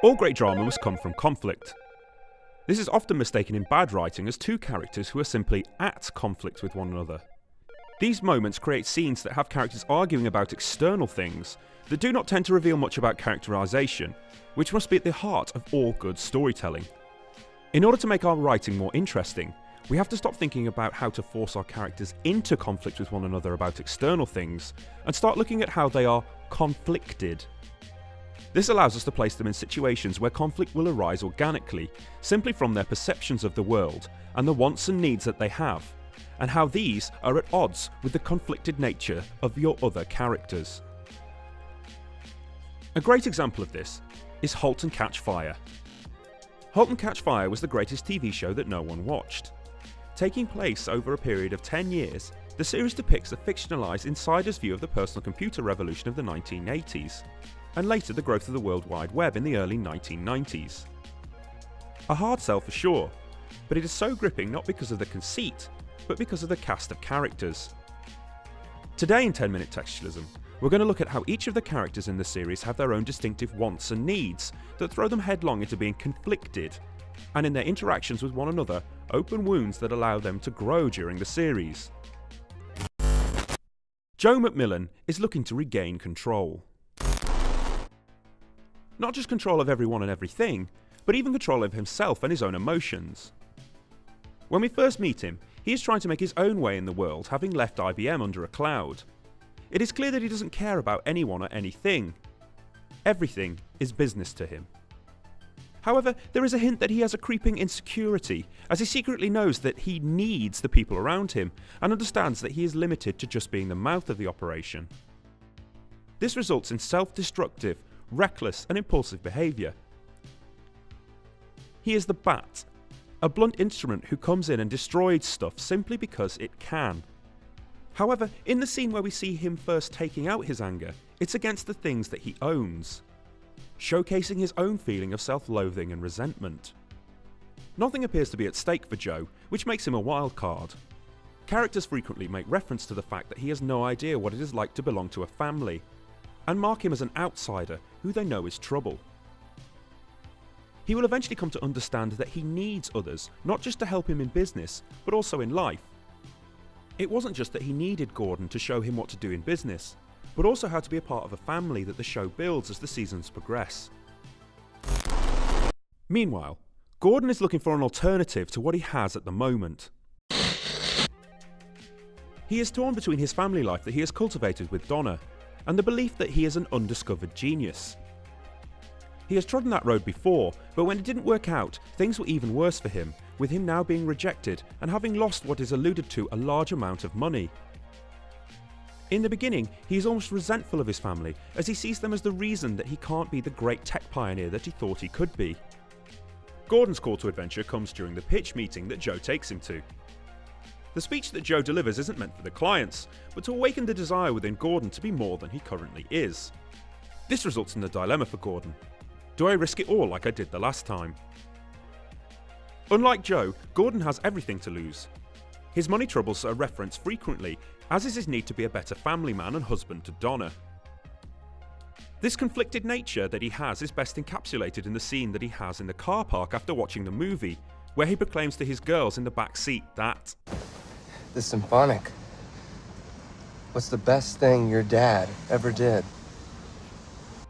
All great drama must come from conflict. This is often mistaken in bad writing as two characters who are simply at conflict with one another. These moments create scenes that have characters arguing about external things that do not tend to reveal much about characterization, which must be at the heart of all good storytelling. In order to make our writing more interesting, we have to stop thinking about how to force our characters into conflict with one another about external things and start looking at how they are conflicted. This allows us to place them in situations where conflict will arise organically, simply from their perceptions of the world and the wants and needs that they have, and how these are at odds with the conflicted nature of your other characters. A great example of this is Halt and Catch Fire. Halt and Catch Fire was the greatest TV show that no one watched. Taking place over a period of 10 years, the series depicts a fictionalised insider's view of the personal computer revolution of the 1980s, and later the growth of the World Wide Web in the early 1990s. A hard sell for sure, but it is so gripping not because of the conceit, but because of the cast of characters. Today in 10 Minute Textualism, we're going to look at how each of the characters in the series have their own distinctive wants and needs that throw them headlong into being conflicted, and in their interactions with one another, open wounds that allow them to grow during the series. Joe Macmillan is looking to regain control. Not just control of everyone and everything, but even control of himself and his own emotions. When we first meet him, he is trying to make his own way in the world, having left IBM under a cloud. It is clear that he doesn't care about anyone or anything. Everything is business to him. However, there is a hint that he has a creeping insecurity, as he secretly knows that he needs the people around him, and understands that he is limited to just being the mouth of the operation. This results in self-destructive, reckless and impulsive behaviour. He is the Bat, a blunt instrument who comes in and destroys stuff simply because it can. However, in the scene where we see him first taking out his anger, it's against the things that he owns, showcasing his own feeling of self-loathing and resentment. Nothing appears to be at stake for Joe, which makes him a wild card. Characters frequently make reference to the fact that he has no idea what it is like to belong to a family, and mark him as an outsider who they know is trouble. He will eventually come to understand that he needs others, not just to help him in business, but also in life. It wasn't just that he needed Gordon to show him what to do in business, but also how to be a part of a family that the show builds as the seasons progress. Meanwhile, Gordon is looking for an alternative to what he has at the moment. He is torn between his family life that he has cultivated with Donna, and the belief that he is an undiscovered genius. He has trodden that road before, but when it didn't work out, things were even worse for him, with him now being rejected and having lost what is alluded to a large amount of money. In the beginning, he is almost resentful of his family, as he sees them as the reason that he can't be the great tech pioneer that he thought he could be. Gordon's call to adventure comes during the pitch meeting that Joe takes him to. The speech that Joe delivers isn't meant for the clients, but to awaken the desire within Gordon to be more than he currently is. This results in a dilemma for Gordon. Do I risk it all like I did the last time? Unlike Joe, Gordon has everything to lose. His money troubles are referenced frequently, as is his need to be a better family man and husband to Donna. This conflicted nature that he has is best encapsulated in the scene that he has in the car park after watching the movie, where he proclaims to his girls in the back seat that the symphonic was the best thing your dad ever did.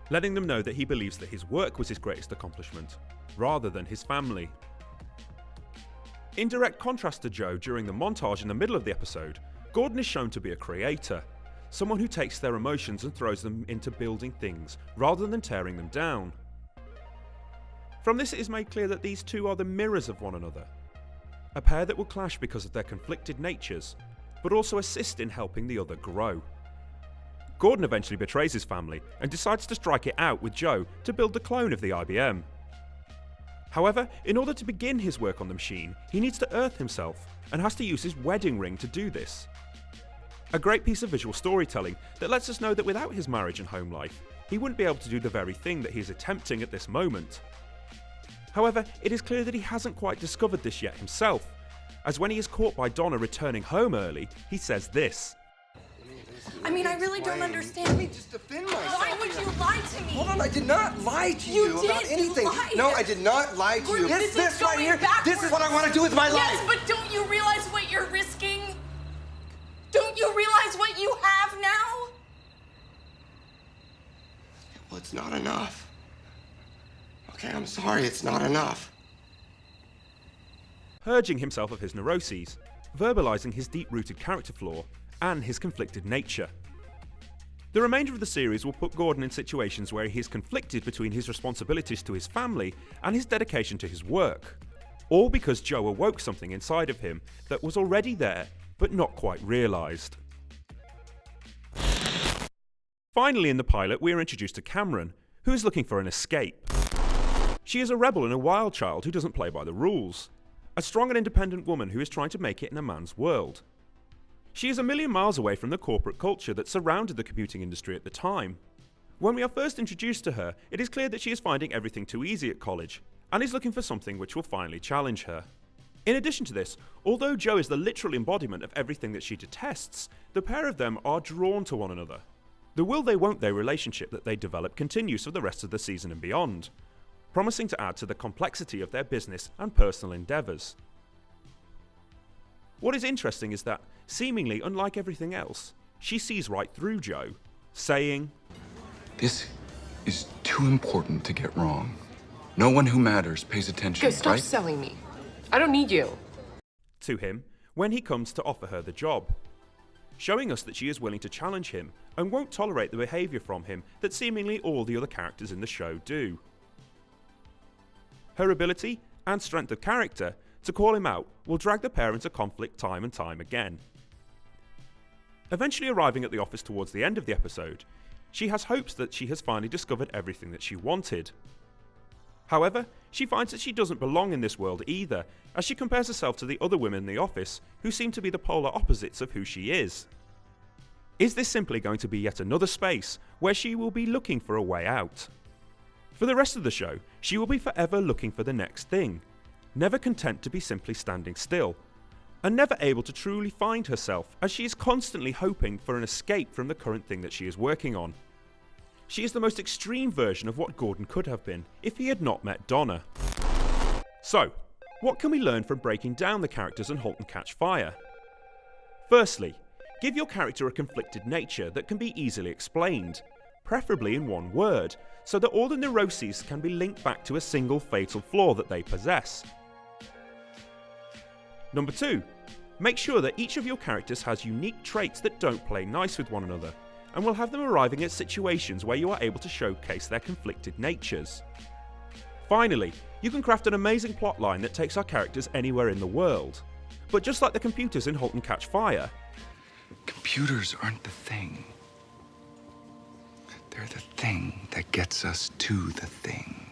Letting them know that he believes that his work was his greatest accomplishment, rather than his family. In direct contrast to Joe during the montage in the middle of the episode, Gordon is shown to be a creator, someone who takes their emotions and throws them into building things, rather than tearing them down. From this it is made clear that these two are the mirrors of one another, a pair that will clash because of their conflicted natures, but also assist in helping the other grow. Gordon eventually betrays his family and decides to strike it out with Joe to build the clone of the IBM. However, in order to begin his work on the machine, he needs to earth himself and has to use his wedding ring to do this. A great piece of visual storytelling that lets us know that without his marriage and home life, he wouldn't be able to do the very thing that he is attempting at this moment. However, it is clear that he hasn't quite discovered this yet himself, as when he is caught by Donna returning home early, he says this. I mean, I really don't understand. Let me just defend myself. Why would you lie to me. Hold on, I did not lie to You you did. about anything. You lied. No, I did not lie to you. This is This right going here, backwards. this is what I want to do with my life. Yes, but don't you realize what you're risking? Don't you realize what you have now? Well, it's not enough. Okay, I'm sorry, it's not enough. Purging himself of his neuroses, verbalising his deep-rooted character flaw, and his conflicted nature. The remainder of the series will put Gordon in situations where he is conflicted between his responsibilities to his family and his dedication to his work, all because Joe awoke something inside of him that was already there but not quite realised. Finally in the pilot we are introduced to Cameron, who is looking for an escape. She is a rebel and a wild child who doesn't play by the rules. A strong and independent woman who is trying to make it in a man's world. She is a million miles away from the corporate culture that surrounded the computing industry at the time. When we are first introduced to her, it is clear that she is finding everything too easy at college, and is looking for something which will finally challenge her. In addition to this, although Joe is the literal embodiment of everything that she detests, the pair of them are drawn to one another. The will they won't they relationship that they develop continues for the rest of the season and beyond, promising to add to the complexity of their business and personal endeavours. What is interesting is that, seemingly unlike everything else, she sees right through Joe, saying, "This is too important to get wrong. No one who matters pays attention, Go, stop right?" selling me. I don't need you. to him when he comes to offer her the job, showing us that she is willing to challenge him and won't tolerate the behaviour from him that seemingly all the other characters in the show do. Her ability and strength of character to call him out will drag the pair into conflict time and time again. Eventually arriving at the office towards the end of the episode, she has hopes that she has finally discovered everything that she wanted. However, she finds that she doesn't belong in this world either, as she compares herself to the other women in the office who seem to be the polar opposites of who she is. Is this simply going to be yet another space where she will be looking for a way out? For the rest of the show, she will be forever looking for the next thing, never content to be simply standing still, and never able to truly find herself, as she is constantly hoping for an escape from the current thing that she is working on. She is the most extreme version of what Gordon could have been if he had not met Donna. So, what can we learn from breaking down the characters in Halt and Catch Fire? Firstly, give your character a conflicted nature that can be easily explained, preferably in one word, so that all the neuroses can be linked back to a single fatal flaw that they possess. Number 2, make sure that each of your characters has unique traits that don't play nice with one another, and will have them arriving at situations where you are able to showcase their conflicted natures. Finally, you can craft an amazing plotline that takes our characters anywhere in the world. But just like the computers in Halt and Catch Fire, Computers aren't the thing. They're the thing that gets us to the thing.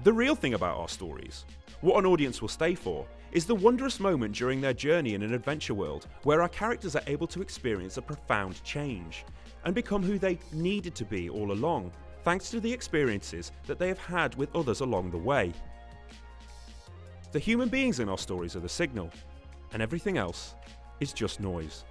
the real thing about our stories, what an audience will stay for, is the wondrous moment during their journey in an adventure world where our characters are able to experience a profound change and become who they needed to be all along, thanks to the experiences that they have had with others along the way. The human beings in our stories are the signal, and everything else is just noise.